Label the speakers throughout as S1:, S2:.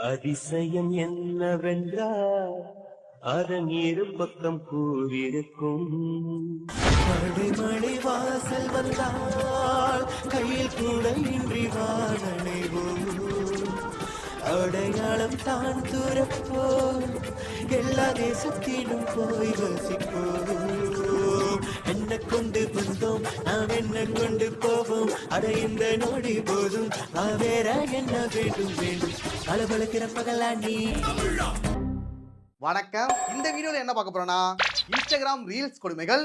S1: அதிசயம் என்னவென்றால் அதன் இரு பக்கம் கூறிருக்கும். மழை வாசல் வந்தால் கையில் கூட இன்றி வாழனைவோம். அடையாளம் தான் துறப்போ எல்லா தேசத்திலும் போய் வசிப்போம். என்ன கொண்டு வந்தோம் நாம் என்ன கொண்டு போவோம். அட இந்த நொடி போதும் வேற என்ன வேண்டும் வேண்டும் அளவழுக்கிற பகலாண்டி.
S2: வணக்கம். இந்த வீடியோல என்ன பார்க்க போறோம்னா இன்ஸ்டாகிராம் ரீல்ஸ் கொடுமைகள்.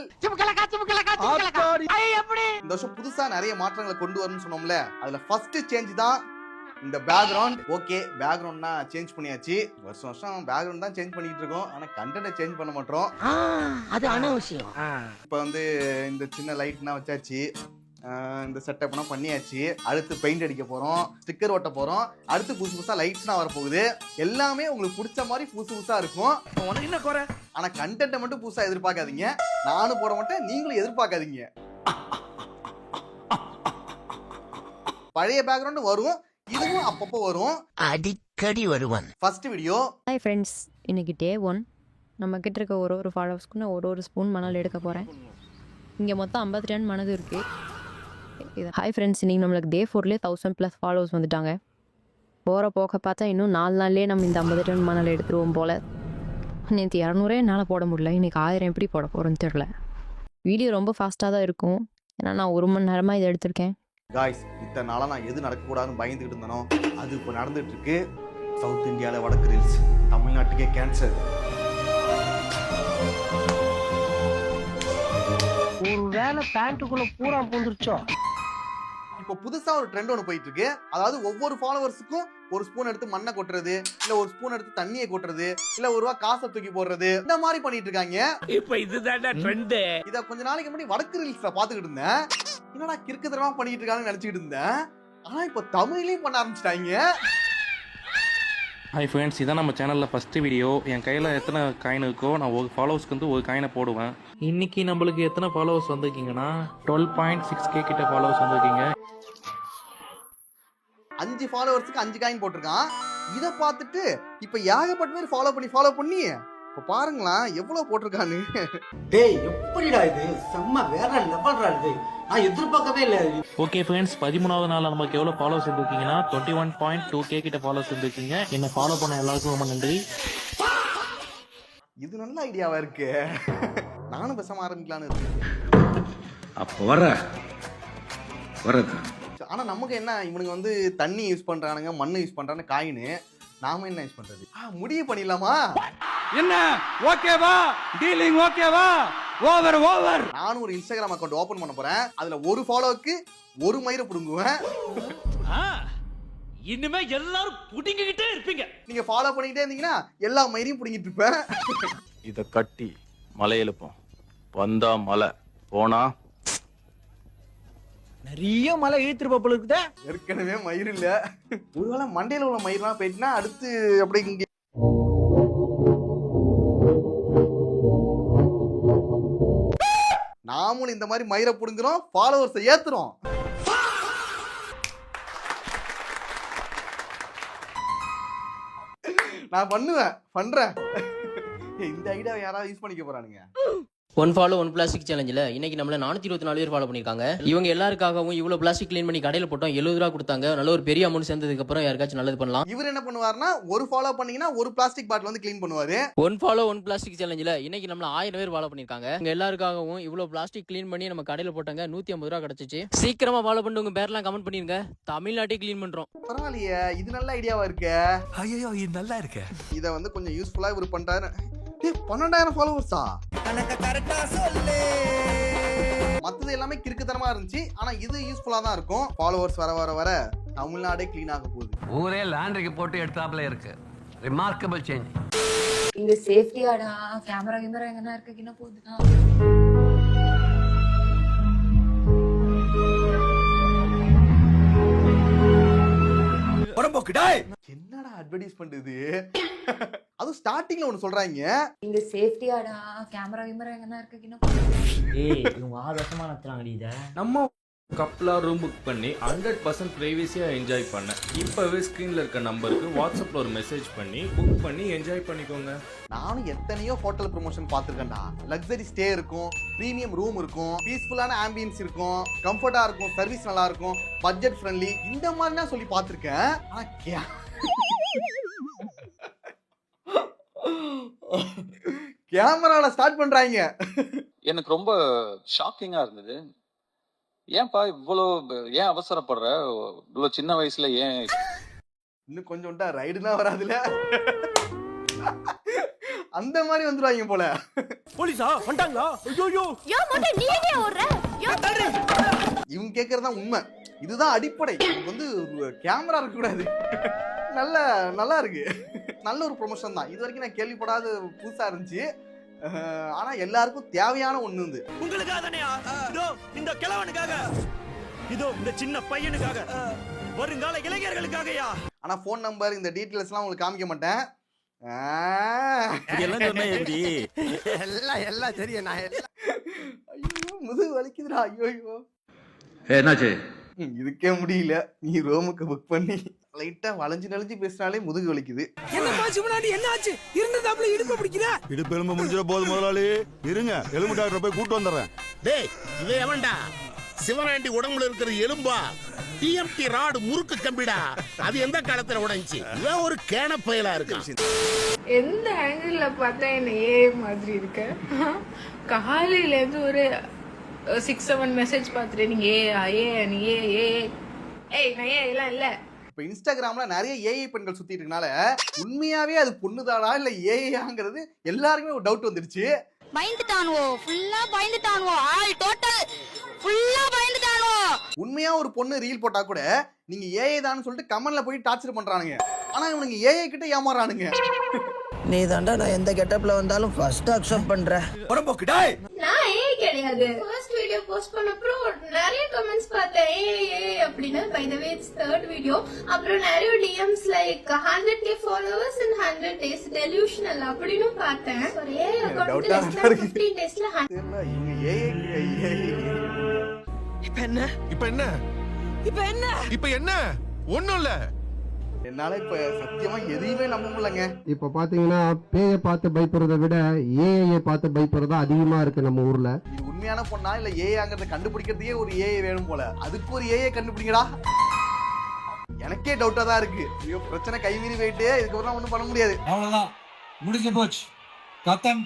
S2: இந்த வருஷம் புதுசா நிறைய மாற்றங்களை கொண்டு வரணும்னு சொன்னோம்ல, அதுல ஃபர்ஸ்ட் சேஞ்ச் தான் இந்த பேக்ரவுண்ட். ஓகே, பேக்ரவுண்ட்னா சேஞ்ச் பண்ணியாச்சு. வருஷம் வருஷம் பேக்ரவுண்ட் தான் சேஞ்ச் பண்ணிட்டு இருக்கோம், ஆனா கண்டென்ட்டை சேஞ்ச் பண்ண மாட்டோம்.
S3: அது அனாவசியம்.
S2: இப்போ வந்து இந்த சின்ன லைட்னா வச்சாச்சு, இந்த செட்டப்னா பண்ணியாச்சு. அடுத்து பெயிண்ட் அடிக்க போறோம், ஸ்டிக்கர் ஒட்ட போறோம். அடுத்து புதுசு புதுசா லைட்ஸ்னா வரப்போகுது. எல்லாமே உங்களுக்கு பிடிச்ச மாதிரி புதுசு புதுசா இருக்கும்.
S3: உனக்கு என்ன குறை?
S2: ஆனா கண்டென்ட்டை மட்டும் புதுசா எதிர்பார்க்காதீங்க. நானும் போட மாட்டேன், நீங்களும் எதிர்பார்க்காதீங்க. பழைய பேக்ரவுண்ட் வரும், இதுவும் அப்பப்போ வரும்,
S3: அடிக்கடி வருவான்.
S2: First video.
S4: ஹாய் ஃப்ரெண்ட்ஸ், இன்னைக்கு டே 1. நம்ம கிட்ட இருக்க ஒரு ஃபாலோவர்ஸ்க்கு நான் ஒரு ஸ்பூன் மணல் எடுக்க போகிறேன். இங்கே மொத்தம் 50 டன் மணல் இருக்குது. இது ஹாய் ஃப்ரெண்ட்ஸ், இன்றைக்கி நம்மளுக்கு டே 4லேயே 1000+ ஃபாலோவர்ஸ் வந்துட்டாங்க. போகிற போக பார்த்தா இன்னும் 4 நாள்லேயே நம்ம இந்த 50 டன் மணல் எடுத்துருவோம் போல். நேற்று 200 என்னால் போட முடியல, இன்றைக்கி 1000 எப்படி போட போகிறோன்னு தெரில. வீடியோ ரொம்ப ஃபாஸ்ட்டாக தான் இருக்கும், ஏன்னா நான் 1 மணி நேரமாக இதை எடுத்திருக்கேன்.
S2: காய்ஸ், இத்தனை நாளாக நான் எது நடக்கக்கூடாதுன்னு பயந்துக்கிட்டு இருந்தனோ அது இப்போ நடந்துட்டு இருக்கு. சவுத் இந்தியாவில் வடக்கு ரீல்ஸ், தமிழ்நாட்டுக்கே கேன்சர்.
S3: ஒரு வேலை பேண்ட்டுக்குள்ள பூரா பூந்துருச்சோ.
S2: இப்போ புதுசா ஒரு ட்ரெண்ட் ஒன்று போயிட்டு இருக்கு. அதாவது ஒவ்வொரு ஃபாலோவர்ஸுக்கும் ஒரு ஸ்பூன் எடுத்து மண்ணை கொட்டுறது, இல்ல ஒரு ஸ்பூன் எடுத்து தண்ணியை கொட்டுறது, இல்ல ஒரு ரூபா காசை தூக்கி போடுறது, இந்த மாதிரி பண்ணிட்டு இருக்காங்க.
S3: இப்ப இதுதான் ட்ரெண்ட்.
S2: இத கொஞ்ச நாளைக்கு முன்னாடி வடக்கு ரீல்ஸ்ல பாத்துக்கிட்டு இருந்தேன். என்னடா கிறுக்குத்தனமா பண்ணிட்டு இருக்காங்கன்னு நினைச்சுக்கிட்டு இருந்தேன். ஆனா இப்போ தமிழ்லயும் பண்ண ஆரம்பிச்சிட்டாங்க.
S5: ஹாய் ஃப்ரெண்ட்ஸ், இதான் நம்ம சேனலில் ஃபஸ்ட்டு வீடியோ. என் கையில் எத்தனை காயின் இருக்கோ நான் ஒரு ஃபாலோவர்ஸ்க்கு வந்து ஒரு காயினை போடுவேன். இன்றைக்கி நம்மளுக்கு எத்தனை ஃபாலோவர்ஸ் வந்திருக்கீங்கன்னா 12.6K கிட்ட ஃபாலோவர்ஸ் வந்திருக்கீங்க.
S2: 5 ஃபாலோவர்ஸுக்கு 5 காயின் போட்டிருக்கான். இதை பார்த்துட்டு இப்போ ஏகப்பட்ட பேர் ஃபாலோ பண்ணி இப்போ பாருங்களா எவ்வளோ போட்டிருக்கான்னு.
S6: டேய், எப்படிடா இது? செம்ம வேற லெவல்ரா இது. நான் எதிர்பார்க்கவே இல்லை.
S5: ஓகே ஃப்ரெண்ட்ஸ், 13வது நாளில் நமக்கு எவ்வளோ ஃபாலோவர்ஸ் இருந்திருக்கீங்கன்னா 21.2K கிட்ட ஃபாலோவர்ஸ் இருந்திருக்கீங்க. என்னை ஃபாலோ பண்ண எல்லாருக்கும் ரொம்ப நன்றி.
S2: இது நல்ல ஐடியாவா இருக்கு. நானும் பேசாம ஆரம்பிக்கலான்னு இருக்கேன்.
S7: அப்போ வரது.
S2: ஆனா நமக்கு என்ன, இவனுங்க வந்து தண்ணி யூஸ் பண்றானுங்க, மண்ணு யூஸ் பண்றானு, காயின். நாம என்ன யூஸ் பண்றது? முடிவு பண்ணிடலாமா?
S7: என்ன ஓகேவா? டீலிங் ஓகேவா? ஓவர்.
S2: நானும் ஒரு இன்ஸ்டாகிராம் அக்கௌண்ட் ஓபன் பண்ண போறேன். அதுல ஒரு ஃபாலோவுக்கு ஒரு மயிரை புடுங்குவேன்.
S7: இனிமே எல்லாரும் புடிங்கிட்டே இருப்பீங்க.
S2: நீங்க ஃபாலோ பண்ணிக்கிட்டே இருந்தீங்கன்னா எல்லா மயிரையும் புடுங்கிட்டு இருப்பேன்.
S8: இத கட்டி மலை எழுப்போம். வந்தா மலை, போனா
S3: நிறைய மலை இழுத்துருப்ப போல இருக்குதே.
S2: ஏற்கனவே மயிர் இல்ல, ஒருவேளை மண்டையில உள்ள மயிரெல்லாம் போயிட்டுனா அடுத்து அப்படியே இங்க நாமும் இந்த மாதிரி மயிரை புடுங்குறோம், ஃபாலோவர்ஸை ஏத்துறோம். நான் பண்றேன். இந்த ஐடியா யாராவது யூஸ் பண்ணிக்க போறானுங்க.
S9: 1 ஃபாலோ 1 பிளாஸ்டிக் சேலஞ்சில் இன்னைக்கு நம்மள 424 பேர் ஃபாலோ பண்ணியிருக்காங்க. இவங்க எல்லாருக்காகவும் இவ்வளோ பிளாஸ்டிக் க்ளீன் பண்ணி கடையில் போட்டோம். 70 ரூபா கொடுத்தாங்க. நல்ல ஒரு பெரிய அமௌண்ட் சேர்ந்ததுக்கு அப்புறம் யாருக்காச்சும் நல்லது பண்ணலாம்.
S2: இவர் என்ன பண்ணுவாருன்னா, ஒரு ஃபாலோ பண்ணீங்கன்னா ஒரு பிளாஸ்டிக் பாட்டில் வந்து க்ளீன் பண்ணுவாரு.
S9: 1 ஃபாலோ 1 பிளாஸ்டிக் சேலஞ்சில் இன்னைக்கு நம்மள 1000 பேர் ஃபாலோ பண்ணியிருக்காங்க. இவங்க எல்லாருக்காகவும் இவ்வளோ பிளாஸ்டிக் க்ளீன் பண்ணி நம்ம கடையில் போட்டாங்க. 150 ரூபா கிடைச்சிச்சு. சீக்கிரமா ஃபாலோ பண்ணி உங்க பேர்லாம் கமெண்ட் பண்ணிருங்க. தமிழ்நாட்டை க்ளீன் பண்றோம்.
S2: பரவாயில்லையே, இது நல்ல ஐடியாவா இருக்கு.
S3: ஐயோ, இது நல்லா இருக்கு.
S2: இதை வந்து கொஞ்சம் யூஸ்ஃபுல்லா இவர் பண்றாரு. 12,000 ஃபாலோவர்ஸா? மத்தது எல்லாமே கிறுக்குத்தனமா இருந்துச்சு, ஆனா இது யூஸ்ஃபுல்லா தான் இருக்கும். ஃபாலோவர்ஸ் வர தமிழ்நாடே க்ளீன் ஆக போகுது.
S7: ஊரே லாண்டரிக்கு போட்டு எடுத்தாப்ல இருக்கு. Remarkable change.
S10: இங்க சேஃப்டியாடா, கேமரா எங்கன்னா இருக்குன்னா போகுதுடா.
S2: என்னடா அட்வர்டைஸ்மென்ட் இது? அது ஸ்டார்டிங்ல ஒன்னு சொல்றாங்க.
S10: இங்க சேஃப்டியாடா, கேமரா எங்கன்னா இருக்குன்னா போகுது.
S3: ஏய், இவங்க 6 வருஷமா நடத்துறாங்கடி இத.
S6: நம்ம
S8: கப்லா ரூம் புக் பண்ணி 100% ப்ரைவசியாக என்ஜாய் பண்ணேன். இப்போவே ஸ்க்ரீனில் இருக்க நம்பருக்கு வாட்ஸ்அப்பில் ஒரு மெசேஜ் பண்ணி புக் பண்ணி என்ஜாய் பண்ணிக்கோங்க.
S2: நானும் எத்தனையோ ஹோட்டல் ப்ரொமோஷன் பார்த்துருக்கேன்டா. லக்ஸரி ஸ்டே இருக்கும், ப்ரீமியம் ரூம் இருக்கும், பீஸ்ஃபுல்லான ஆம்பியன்ஸ் இருக்கும், கம்ஃபர்ட்டா இருக்கும், சர்வீஸ் நல்லா இருக்கும், பட்ஜெட் ஃப்ரெண்ட்லி, இந்த மாதிரி நான் சொல்லி பார்த்துருக்கேன். ஆனா கேமரால ஸ்டார்ட் பண்றாங்க.
S8: எனக்கு ரொம்ப ஷாக்கிங்காக இருந்தது. ஏன்பா இவ்வளோ ஏன் அவசரப்படுற? இவ்வளோ சின்ன வயசுல ஏன்?
S2: இன்னும் கொஞ்சம் ரைடுலாம் வராதுல, அந்த மாதிரி வந்துருவாங்க போல.
S3: போலீஸா வந்துட்டாங்களா? ஐயோ
S2: இவங்க கேட்கறதுதான் உண்மை. இதுதான் அடிப்படை. வந்து கேமரா இருக்க கூடாது. நல்லா இருக்கு. நல்ல ஒரு ப்ரொமோஷன் தான். இது வரைக்கும் நான் கேள்விப்படாத புதுசா இருந்துச்சு. ஆனா எல்லாருக்கும் தேவையான ஒண்ணு வந்து
S3: உங்களுக்காக தானே, இதோ இந்த கிழவனுக்காக, இதோ இந்த சின்ன பையனுக்காக, வருங்கால இளைஞர்களுக்காகயா.
S2: ஆனா போன் நம்பர் இந்த டீடைல்ஸ் எல்லாம் உங்களுக்கு காமிக்க மாட்டேன்.
S3: இதெல்லாம் சொன்னா எப்படி?
S6: எல்லாம் தெரியும். நான்
S2: ஐயோ முதுகு வலிக்குதுடா. ஐயோ
S8: என்னாச்சு?
S2: இதுக்கே முடியல. நீ ரோமுக்கு புக் பண்ணி லைட்டா வளைஞ்சு நெளிஞ்சு பேசினாலே முதுகு வலிக்குது.
S3: என்ன ஆச்சு? இருந்ததாப்ல இடுப்பு பிடிக்குற?
S11: இடுப்பு எலும்பு முடிஞ்சிட போது முதலாளி. இருங்க, எலும்பு டாக்டர் போய் கூட்டு வந்துடுறேன்.
S3: டேய் இவன் எவன்டா? சிவனாண்டி உடம்புல இருக்கிற எலும்பா? டிஎம்டி ராடு முறுக்கு கம்பிடா. அது எந்த காலத்துல உடைஞ்சி? இவன் ஒரு கேன பயலா இருக்கான்.
S10: எந்த ஆங்கிள் பார்த்தா என்ன ஏ மாதிரி இருக்கு? காலையில இருந்து ஒரு 6-7 மெசேஜ் பார்த்துட்டு நீங்க நீ நான் எல்லாம் இல்ல.
S2: இப்ப இன்ஸ்டாகிராம்ல நிறைய ஏஐ பெண்கள் சுத்திட்டு இருக்கனால உண்மையாவே அது பொண்ணுதானா இல்ல ஏஐங்கிறது எல்லாருக்குமே ஒரு டவுட் வந்துருச்சு.
S4: பயந்துட்டானுவோ, ஃபுல்லா பயந்துட்டானுவோ, ஆல் டோட்டல் ஃபுல்லா பயந்துட்டானுவோ.
S2: உண்மையா ஒரு பொண்ணு ரீல் போட்டா கூட நீங்க ஏஐ தான் சொல்லிட்டு கமெண்ட்ல போய் டார்ச்சர் பண்றானுங்க. ஆனா இவனுங்க ஏஐ கிட்ட ஏமாறானுங்க.
S6: நீ தாண்டா நான் எந்த கெட்டப்ல வந்தாலும் ஃபர்ஸ்ட் அக்செப்ட் பண்றேன்.
S3: உடம்போக்கு டேய்.
S10: நான் ஏ கிடையாது. ஃபர்ஸ்ட் வீடியோ போஸ்ட் பண்ண அப்புறம் நிறைய கமெண்ட்ஸ் பார்த்தேன் ஏ அப்படினா. By the way it's third video. அப்புறம் நிறைய DMs like 100k followers in 100 days delusional அப்படினு பார்த்தேன். ஒரே அக்கவுண்ட்ல 15 daysல
S2: இவங்க ஏஐ
S11: இப்ப என்ன ஒண்ணும் இல்ல.
S2: என்னால இப்ப சத்தியமா எதையுமே நம்ப முடியலங்க.
S6: இப்ப பாத்தீங்கன்னா பேயை பார்த்து பயப்படுறத விட ஏஐ பார்த்து பயப்படுறதா அதிகமா இருக்கு நம்ம ஊர்ல.
S2: இது உண்மையான பொண்ணா இல்ல ஏஐங்கிறத கண்டுபிடிக்கிறதுக்கே ஒரு ஏஐ வேணும் போல. அதுக்கு ஒரு ஏஐ கண்டுபிடிங்கடா. எனக்கே டவுட்டா தான் இருக்கு. ஐயோ பிரச்சனை கைமீறி போயிட்டு இதுக்கப்புறம் ஒண்ணும் பண்ண முடியாது.
S3: அவ்வளவுதான், முடிஞ்சு போச்சு. கத்தம்.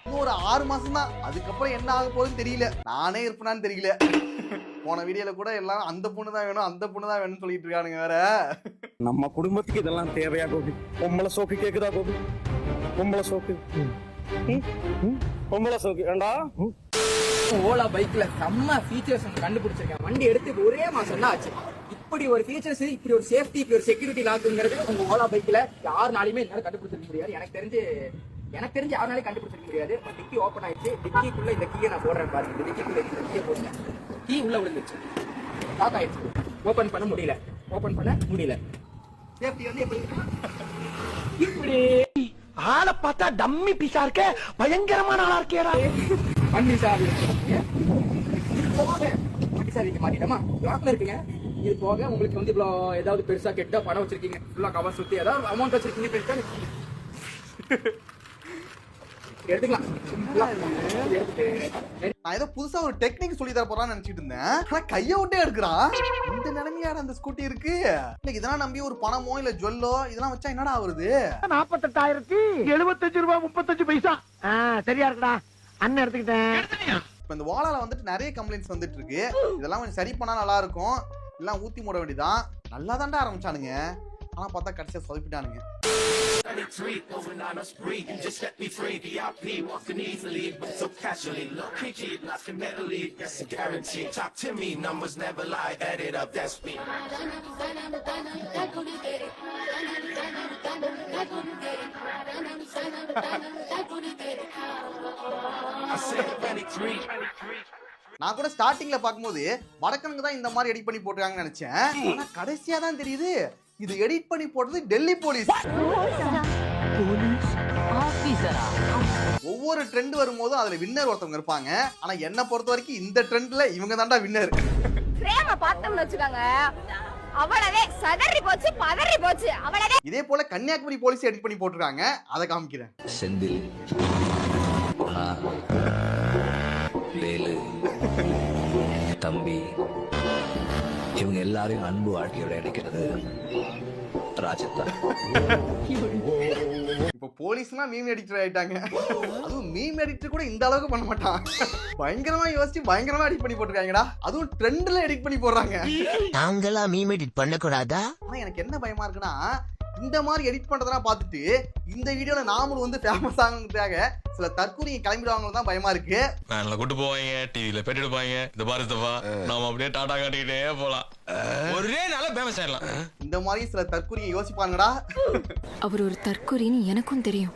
S2: இன்னும் ஒரு 6 மாசம் தான். அதுக்கப்புறம் என்ன ஆக போகுதுன்னு தெரியல. நானே இருப்பேனான்னு தெரியல. போன வீடியோல கூட எல்லாரும் அந்த பொண்ணு தான் வேணும், அந்த பொண்ணு தான் வேணும்னு சொல்லிட்டு இருக்கானுங்க வேற.
S3: நம்ம குடும்பத்துக்கு இதெல்லாம் தேவையா கோபி? பொம்பளை சோக்கு கேக்குதா கோபி? பொம்பளை சோக்கு ஏண்டா?
S9: ஓலா பைக்ல செம்ம ஃபீச்சர்ஸ் கண்டுபிடிச்சிருக்கேன். வண்டி எடுத்து ஒரே மாசம் தான் ஆச்சு. இப்படி ஒரு ஃபீச்சர்ஸ், இப்படி ஒரு சேஃப்டி, இப்படி ஒரு செக்யூரிட்டி லாக்குங்கிறது உங்க ஓலா பைக்ல யாருனாலுமே என்னால கண்டுபிடிச்சிருக்க முடியாது. எனக்கு தெரிஞ்சு யாருனாலும் கண்டுபிடிச்சிருக்க முடியாது. டிக்கி ஓப்பன் ஆயிடுச்சு. டிக்கிக்குள்ள இந்த கீயை நான் போடுறேன் பாருங்க. இந்த டிக்கிக்குள்ள இந்த கீயை போடுறேன். கீ உள்ள விழுந்துச்சு. லாக் ஆயிடுச்சு. ஓபன் பண்ண முடியல. சேஃப்டி வந்து எப்படி இப்படி
S3: ஆளை பார்த்தா டம்மி பீஸா இருக்க, பயங்கரமான ஆளா இருக்கேடா.
S9: வண்டி சாவி மாட்டிட்டமா லாக்ல இருக்குங்க. இது போக உங்களுக்கு வந்து இவ்வளவு ஏதாவது பெருசா கெட்ட பணம் வச்சிருக்கீங்க, ஃபுல்லா கவர் சுத்தி ஏதாவது அமௌண்ட் வச்சிருக்கீங்க பெருசா எடுத்துக்கலாம்.
S2: நான் ஏதோ புதுசா ஒரு டெக்னிக் சொல்லி தர போறான்னு நினைச்சிட்டு இருந்தேன். ஆனா கைய விட்டே எடுக்கிறான். இந்த நிலைமையாட அந்த ஸ்கூட்டி இருக்கு. இதெல்லாம் நம்பி ஒரு பணமோ இல்ல ஜுவல்லோ இதெல்லாம் வச்சா என்னடா ஆகுது?
S3: 48,75 ரூபாய் 35 பைசா. சரியா இருக்குடா, அண்ணன் எடுத்துக்கிட்டேன்.
S2: இப்ப இந்த வாலால வந்துட்டு நிறைய கம்ப்ளைண்ட்ஸ் வந்துட்டு இருக்கு. இதெல்லாம் கொஞ்சம் சரி பண்ணா நல்லா இருக்கும். எல்லாம் ஊத்தி மூட வேண்டியதான். நல்லா தாண்டா ஆரம்பிச்சானுங்க. ஆனா பார்த்தா கடைசியா சொதப்பிட்டானுங்க. நான் கூட ஸ்டார்டிங்ல பாக்கும்போது வடக்கனுக்கு தான் இந்த மாதிரி எடிட் பண்ணி போட்டுருக்காங்கன்னு நினைச்சேன். ஆனா கடைசியா தான் தெரியுது இது எடிட் பண்ணி போட்டது டெல்லி போலீஸ். ஒவ்வொரு ட்ரெண்ட் வரும்போதும் அதுல வின்னர் ஒருத்தவங்க இருப்பாங்க. ஆனா என்ன பொறுத்த வரைக்கும் இந்த ட்ரெண்ட்ல இவங்க தான்டா வின்னர்.
S10: பிரேம பார்த்தோம்னு வச்சுக்கோங்க, அவ்வளவே சதறி போச்சு, பதறி போச்சு, அவ்வளவே.
S2: இதே போல கன்னியாகுமரி போலீஸ் எடிட் பண்ணி போட்டிருக்காங்க, அதை காமிக்கிறேன்.
S7: செந்தில், வேலு, தம்பி, இவங்க எல்லாரையும் அன்பு வாழ்க்கையோட இணைக்கிறது ராஜத்தா.
S2: இப்ப போலீஸ்னா மீம் எடிட்டர் ஆயிட்டாங்க. அதுவும் மீம் எடிட்டர் கூட இந்த அளவுக்கு பண்ண மாட்டான். பயங்கரமா யோசிச்சு பயங்கரமா எடிட் பண்ணி போட்டிருக்காங்கடா. அதுவும் ட்ரெண்ட்ல எடிட் பண்ணி போடுறாங்க.
S1: நாங்களா மீம் எடிட் பண்ண கூடாதா?
S2: ஆனா எனக்கு என்ன பயமா இருக்குன்னா, இந்த மாதிரி எடிட் பண்றதெல்லாம் பார்த்துட்டு இந்த வீடியோல நாமளும் வந்து ஃபேமஸ் ஆகணுங்கிறதுக்காக சில தற்கூரிங்க கிளம்பிடுவாங்க தான் பயமா இருக்கு.
S11: வேன்ல கூட்டு போவாங்க, டிவில பேட்டி எடுப்பாங்க. இந்த பாரதப்பா நாம அப்படியே டாடா காட்டிக்கிட்டே போலாம். ஒரே நாள ஃபேமஸ் ஆயிடலாம்.
S2: இந்த மாதிரி சில தற்கூரிங்க யோசிப்பாங்கடா.
S4: அவர் ஒரு தற்கொலைன்னு எனக்கும் தெரியும்.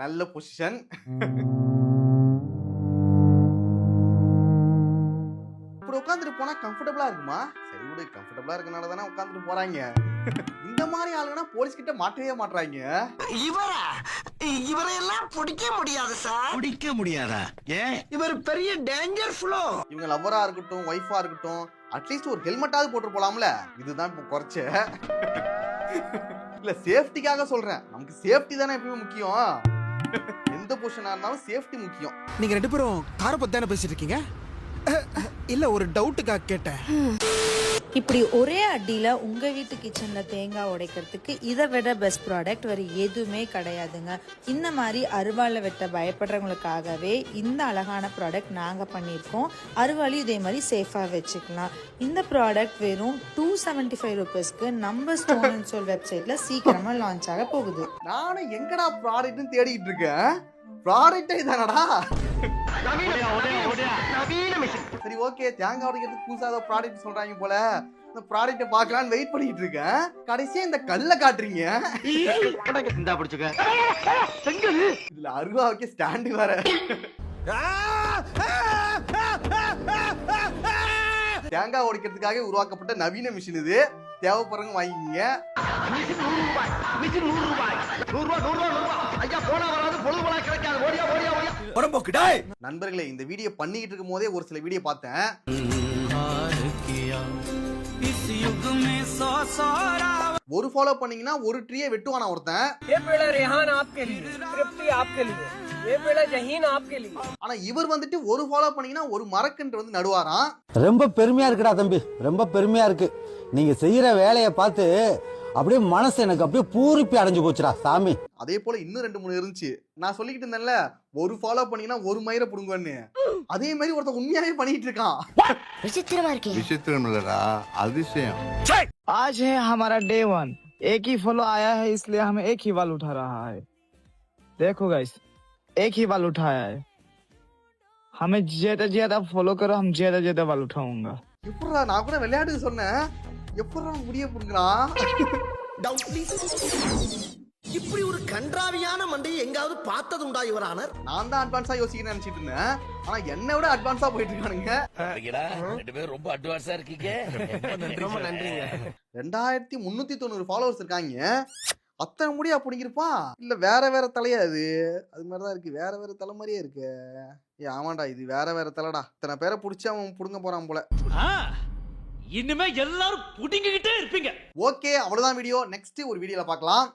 S2: நல்ல பொசிஷன். இப்படி உட்காந்துட்டு போனா கம்ஃபர்டபுளா இருக்குமா? சரி விடு, கம்ஃபர்டபுளா இருக்கனால தானே உட்காந்துட்டு போறாங்க. இந்த மாதிரி ஆளுங்கன்னா போலீஸ் கிட்ட மாட்டவே மாட்றாங்க.
S1: இவரையெல்லாம் பிடிக்க முடியாது சார். பிடிக்க முடியாதா? ஏன்? இவர் பெரிய டேஞ்சர் ஃப்ளோ.
S2: இவங்க லவ்வரா இருக்கட்டும், ஒய்ஃபா இருக்கட்டும், அட்லீஸ்ட் ஒரு ஹெல்மெட்டாவது போட்டு போலாம்ல. இதுதான் இப்போ குறைச்ச. இல்ல சேஃப்டிக்காக சொல்றேன். நமக்கு சேஃப்டி தானே எப்பவுமே முக்கியம். எந்த பொசிஷனா இருந்தாலும் சேஃப்டி முக்கியம்.
S1: நீங்க ரெண்டு பேரும் காரை பத்தி தானே பேசிட்டு இருக்கீங்க? இல்ல ஒரு டவுட்டுக்காக கேட்டேன்.
S12: இப்படி ஒரே அடியில உங்க வீட்டு கிச்சன்ல தேங்காய் உடைக்கிறதுக்கு இதை விட பெஸ்ட் ப்ராடக்ட் வேற எதுவுமே கிடையாதுங்க. இந்த மாதிரி அருவாளை வெட்ட பயப்படுறவங்களுக்காகவே இந்த அழகான ப்ராடக்ட் நாங்க பண்ணியிருக்கோம். அருவாளையும் இதே மாதிரி சேஃபா வச்சுக்கலாம். இந்த ப்ராடக்ட் வெறும் 275 ருபீஸ்க்கு நம்ம ஸ்டோன் அண்ட் சோல் வெப்சைட்ல சீக்கிரமா லான்ச் ஆக போகுது.
S2: நானும் எங்கடா ப்ராடக்ட்னு தேடிட்டு இருக்கேன். ப்ராடக்டே தானடா. சரி ஓகே, தேங்காய் உடைக்கிறதுக்கு புதுசா ஏதோ ப்ராடக்ட் சொல்றாங்க போல. இந்த ப்ராடக்ட்டை பார்க்கலான்னு வெயிட் பண்ணிட்டு இருக்கேன். கடைசியா இந்த கல்லை காட்டுறீங்க.
S1: இந்தா பிடிச்சுக்க.
S2: இதுல அருவா வைக்க ஸ்டாண்டு வேற. தேங்காய் உடைக்கிறதுக்காக உருவாக்கப்பட்ட நவீன மிஷின் இது. தேவைப்படுறவங்க வாங்கிக்கிங்க. நண்பர்களே, இந்த வீடியோ பண்ணிக்கிட்டு இருக்கும் போதே ஒரு சில வீடியோ பார்த்தேன். ஒரு ஃபாலோ பண்ணீங்கன்னா ஒரு ட்ரீயை வெட்டுவானா ஒருத்தன். ஆனா இவர் வந்துட்டு ஒரு ஃபாலோ பண்ணீங்கன்னா ஒரு மரக்கன்று வந்து நடுவாராம்.
S13: ரொம்ப பெருமையா இருக்குடா தம்பி, ரொம்ப பெருமையா இருக்கு. நீங்க செய்யற வேலையை பார்த்து அப்படியே மனசு எனக்கு அப்படியே பூரிப்பி அடைஞ்சு போச்சுடா சாமி.
S2: அதே போல இன்னும் 2-3 இருந்துச்சு. நான் சொல்லிக்கிட்டு இருந்தேன்ல, ஒரு ஃபாலோ பண்ணீங்கன்னா ஒரு மயிரை புடுங்குன்னு. அதே மாதிரி ஒருத்தன் உண்மையாவே பண்ணிட்டு இருக்கான்.
S1: விசித்திரமா இருக்கு.
S11: விசித்திரம் இல்லடா, அதிசயம்.
S9: आज है हमारा डे 1. एक ही फॉलो आया है, इसलिए हम एक ही बाल उठा रहा है. देखो गाइस, एक ही बाल उठाया है. हमें ज्यादा फॉलो करो, हम ज्यादा बाल उठाऊंगा.
S2: எப்படா நான் கூட விளையாட்டு சொன்னேன், எப்படா முடிய புடுங்குறான்.
S1: இப்படி ஒரு கன்றாவியான மண்டையை எங்காவது பார்த்தது உண்டா இவரானர்?
S2: நான் தான் அட்வான்ஸா யோசிக்கிறேன்னு நினைச்சிட்டு இருந்தேன். ஆனா என்னை விட அட்வான்ஸா போயிட்டு இருக்கானுங்க.
S1: ரெண்டு பேரும் ரொம்ப அட்வான்ஸா இருக்கீங்க. ரொம்ப நன்றிங்க.
S2: 2390 ஃபாலோவர்ஸ் இருக்காங்க. அத்தனை முடியா புடிங்கிருப்பான் இல்ல வேற வேற தலையா? அது மாதிரிதான் இருக்கு. வேற வேற தலை மாதிரியே இருக்கு. ஆமாண்டா, இது வேற வேற தலைடா. இத்தனை பேரை புடிச்சு அவன் புடுங்க போறான் போல.
S14: இனிமே எல்லாரும் புடிங்கிட்டே இருப்பீங்க.
S2: ஓகே, அவ்வளவுதான் வீடியோ. நெக்ஸ்ட் ஒரு வீடியோல பார்க்கலாம்.